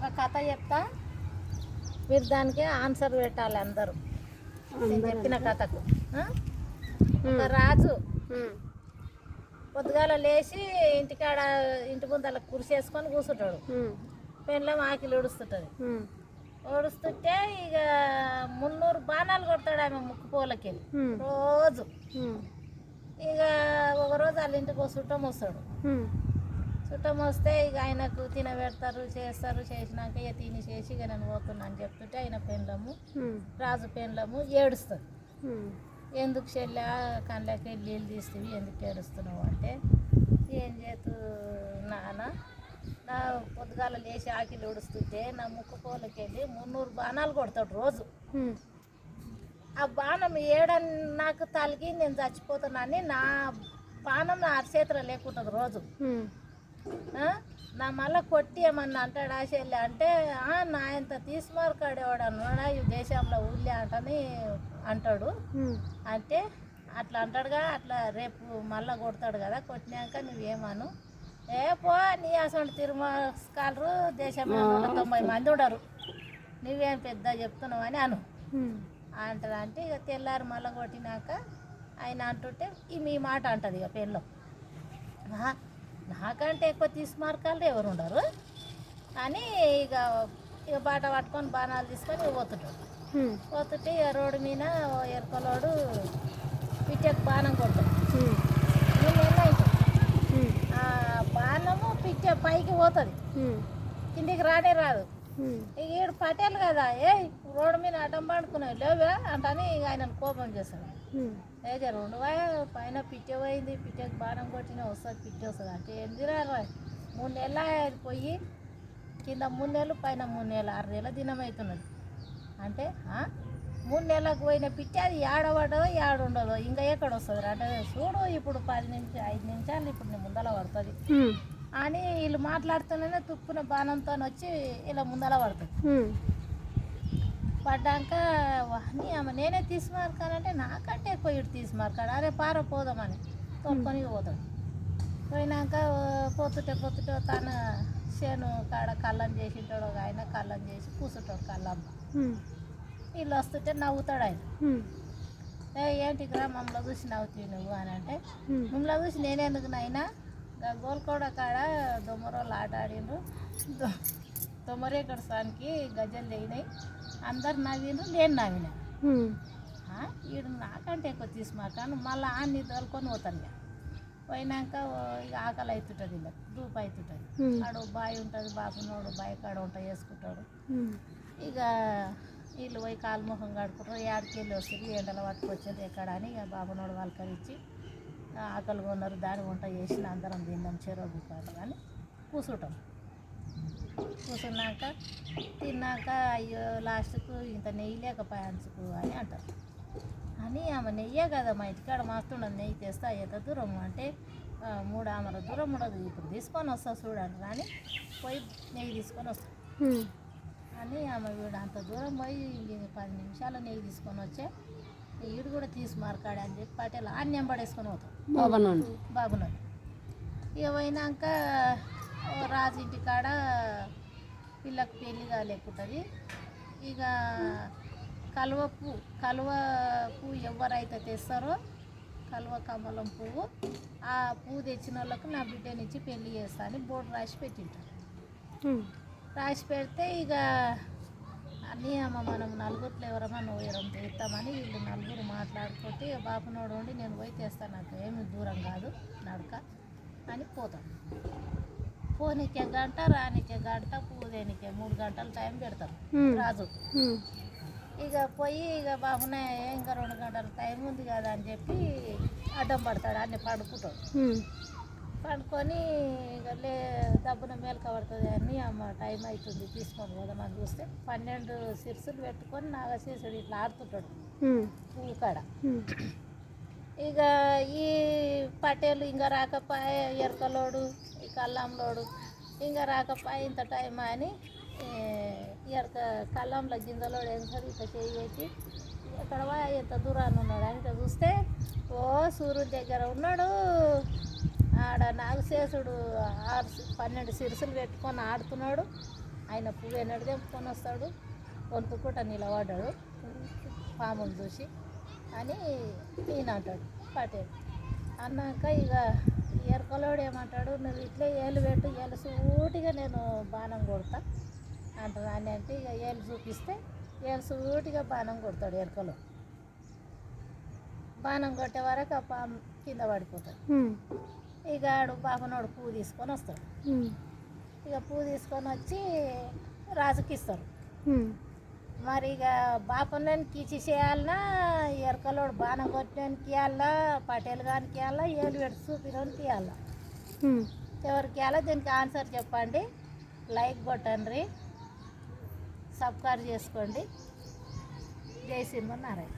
ఒక కథ చెప్తా, మీరు దానికి ఆన్సర్ పెట్టాలి అందరూ. నేను చెప్పిన కథకు. ఒక రాజు పొద్దుగాల లేచి ఇంటికాడ ఇంటి ముందర కుర్చీ వేసుకొని కూర్చుంటాడు. పెళ్ళం ఆకిలి ఉడుస్తుంటుంది. ఓడుస్తుంటే ఇక 300 బాణాలు కొడతాడు ఆమె ముక్కు పోలకెళ్ళి రోజు. ఇక ఒకరోజు వాళ్ళ ఇంటికి చుట్టం వస్తాడు. చుట్టం వస్తే ఇక ఆయనకు తినబెడతారు, చేస్తారు. చేసినాక ఇక తిని చేసి ఇక నేను పోతున్నా అని చెప్తుంటే ఆయన పెళ్ళము, రాజు పెళ్ళము ఏడుస్తుంది. ఎందుకు చెల్లె కళ్ళకి నీళ్ళు తీస్తేవి, ఎందుకు ఏడుస్తున్నావు అంటే, ఏం చేతు నాన్న, నా పొద్దుగాల లేచి ఆకిలి ఉడుస్తుంటే నా ముక్కు పోలకెళ్ళి 300 బాణాలు కొడతాడు రోజు. ఆ బాణం ఏడని నాకు తలిగి నేను చచ్చిపోతున్నాను, నా బాణం నా అరచేతిలో లేకుంటుంది రోజు. నా మళ్ళీ కొట్టి ఏమన్నా అంటాడు ఆ చెల్లి అంటే, నా ఇంత తీసుమార్కాడేవాడు అన్నాడా ఈ దేశంలో ఊళ్ళే అంటని అంటాడు. అంటే అట్లా అంటాడుగా, అట్లా రేపు మళ్ళీ కొడతాడు కదా, కొట్టినాక నువ్వేమను, ఏ పో నీ అసలు తిరుమలకాలరు దేశంలో 90 మంది ఉండరు, నువ్వేం పెద్ద చెప్తున్నావు అని అను అంటారు. అంటే ఇక తెల్లారు మళ్ళీ కొట్టినాక ఆయన అంటుంటే మీ మాట అంటుంది ఇక పెళ్ళం, నాకంటే ఎక్కువ తీసుమార్కాలు ఎవరు ఉండరు అని ఇక ఇక బాట పట్టుకొని బాణాలు తీసుకొని పోతుంటాడు. పోతుంటే ఇక రోడ్డు మీద ఎరకలోడు పిట్టకు బాణం కొడతాడు. నేను అవుతాడు ఆ బాణము పిట్ట పైకి పోతుంది, కిందికి రానే రాదు. ఇక ఈడు పటేలు కదా, ఏ రోడ్డు మీద అడ్డం పడుకున్నావు లేవా అంటని ఇక ఆయన కోపం చేస్తాడు. ఏ రెండువా పైన పిట్ట పోయింది, పిట్టకి బాణం కొట్టినా వస్తుంది, పిట్ట వస్తుంది అంటే ఎందుకురా 3 నెలలు పోయి కింద 3 నెలలు పైన 3 నెలలు 6 నెలల దినం అవుతున్నది అంటే, 3 నెలలకు పోయిన పిట్ట అది ఏడవడో ఏడుండదో ఇంకా ఎక్కడ వస్తుంది అంటే, చూడు ఇప్పుడు 5 నిమిషాలు ఇప్పుడు నీ ముందల పడుతుంది అని వీళ్ళు మాట్లాడుతూనే తుప్పున బాణంతో వచ్చి ఇలా ముందల పడుతుంది. పడ్డాక ఆమె నేనే తీసుమార్కానంటే, నాకంటే ఎక్కువ ఇటు తీసుమార్కాడు, అరే పార పోదామని తోడుకొని పోతాడు. పోయినాక పోతుంటే తన చేను కాడ కళ్ళం చేసింటాడు ఒక ఆయన, కళ్ళం చేసి కూర్చుంటాడు కళ్ళమ్మ. వీళ్ళు వస్తుంటే నవ్వుతాడు ఆయన, ఏంటి మమ్మల్ని చూసి నవ్వుతావు నువ్వు అని అంటే, మమ్మల్ని చూసి నేనెందుకు నాయనా, గోల్కొండ కాడ దొమ్మరోళ్ళు ఆట ఆడిండ్రు, దొమ్మరేకడ సానికి గజ్జలు తెగినాయి, అందరు నవ్విండ్రు, నేను నవ్వినా, వీడు నాకంటే ఎక్కువ తీసుమాకాను మళ్ళీ అన్ని తోలుకొని పోతాను. పోయినాక ఇక ఆకలి అవుతుంటుంది, ఇలా దూపు అవుతుంటుంది, ఆడు బావి ఉంటుంది, బాపునోడు బావి కాడ వంట చేసుకుంటాడు. ఇక వీళ్ళు పోయి కాలు ముఖం కడుకుంటారు, ఏడికి వెళ్ళి వస్తుంది, ఎండలు పట్టుకొచ్చేది ఎక్కడ అని ఇక బాబునోడు వాళ్ళకరిచ్చి ఆకలి కొన్నారు, దాని వంట చేసిన అందరం తిన్నాం చెరువు కాదు అని కూర్చుంటాం. కూర్చున్నాక తిన్నాక అయ్యో లాస్ట్కు ఇంత నెయ్యి లేకపోయాంచుకు అని అంటారు. అని ఆమె నెయ్యే కదా మా ఇంటికాడ మస్తుండదు, నెయ్యి తెస్తా ఎంత దూరం అంటే, 3 ఆమల దూరం ఉండదు, ఇప్పుడు తీసుకొని వస్తా చూడండి అని పోయి నెయ్యి తీసుకొని వస్తాం అని ఆమె వీడు అంత దూరం పోయి 10 నిమిషాలు నెయ్యి తీసుకొని వచ్చే, వీడు కూడా తీసుమార్కాడు అని చెప్పి పటేలు అన్యం పడేసుకొని పోతాం బాబునోడు. ఇక పోయినాక రాజు ఇంటికాడ పిల్లకు పెళ్ళి కాలేకుంటుంది. ఇక కలువ పువ్వు ఎవరైతే తెస్తారో, కలువ కమలం పువ్వు, ఆ పువ్వు తెచ్చిన వాళ్ళకు నా బిడ్డనిచ్చి పెళ్ళి చేస్తా అని బోర్డు రాసి పెట్టింటారు. రాసి పెడితే ఇక అన్నీ అమ్మ మనం నలుగురిలో ఎవరమ్మా నువ్వు ఎవరం తెస్తామని వీళ్ళు నలుగురు మాట్లాడుకుంటే, ఇక బాపునోడు ఉండి నేను పోయి తెస్తాను, నాకు ఏమి దూరం కాదు నడక అని పోతాం. పోనీకే గంట, రానికే గంట, పువ్వు దేనికే 3 గంటలు టైం పెడతాం రాజు. ఇక పోయి ఇక బాబునే ఇంకా 2 గంటల టైం ఉంది కదా అని చెప్పి అడ్డం పడతాడు, అన్నీ పడుకుంటాడు. పడుకొని ఇక దబ్బున మేలుక పడుతుంది అని అమ్మ టైం అవుతుంది తీసుకొని పోదామని చూస్తే 12 సిరుసులు పెట్టుకొని నాగశీసుడు ఇట్లా ఆడుతుంటాడు పువ్వు కాడ. ఇక ఈ పటేలు ఇంకా రాకపోయే, ఎరకలోడు ఈ కల్లంలోడు ఇంకా రాకపోయే ఇంత టైం అని ఎరక కల్లంలో గింజలోడు ఎంత ఇట్లా చేయి పెట్టి ఎక్కడ ఎంత దూరాన్ని ఉన్నాడు అని ఇట్లా చూస్తే, ఓ సూర్యుడి దగ్గర ఉన్నాడు, ఆడ నాగశేషుడు 12 సిరుసులు పెట్టుకొని ఆడుతున్నాడు. ఆయన పువ్వు ఎన్నడు తెంపుకొని వస్తాడు, కొనుక్కుంటా నిలబడ్డాడు పాములు చూసి అని ఈయన అంటాడు పటేల్. అన్నాక ఇక ఎరకలోడు ఏమంటాడు, నువ్వు ఇట్లే ఏళ్ళు పెట్టు, ఏళ్ళు సూటిగా నేను బాణం కొడతా అంటాడు. అని అంటే ఇక ఏళ్ళు చూపిస్తే ఏళ్ళు సూటిగా బాణం కొడతాడు ఎరకలో. బాణం కొట్టే వరకు ఆ పాము కింద పడిపోతాడు. ఇక ఆడు బాపనోడు పువ్వు తీసుకొని వస్తాడు. ఇక పువ్వు తీసుకొని వచ్చి రాజుకి ఇస్తారు. మరి ఇక బాపనోనికి ఇచ్చి చేయాలన్నా, ఎరకలోడు బాణం కొట్టడానికి ఇవ్వాలా, పటేల్ గారికి ఇవ్వాలా, ఏళ్ళు పెట్టి చూపినోనికి ఇవ్వాలా, ఎవరికి ఇవ్వాలా? దీనికి ఆన్సర్ చెప్పండి. లైక్ కొట్టండి, సబ్స్క్రైబ్ చేసుకోండి. జై శ్రీమన్నారాయణ.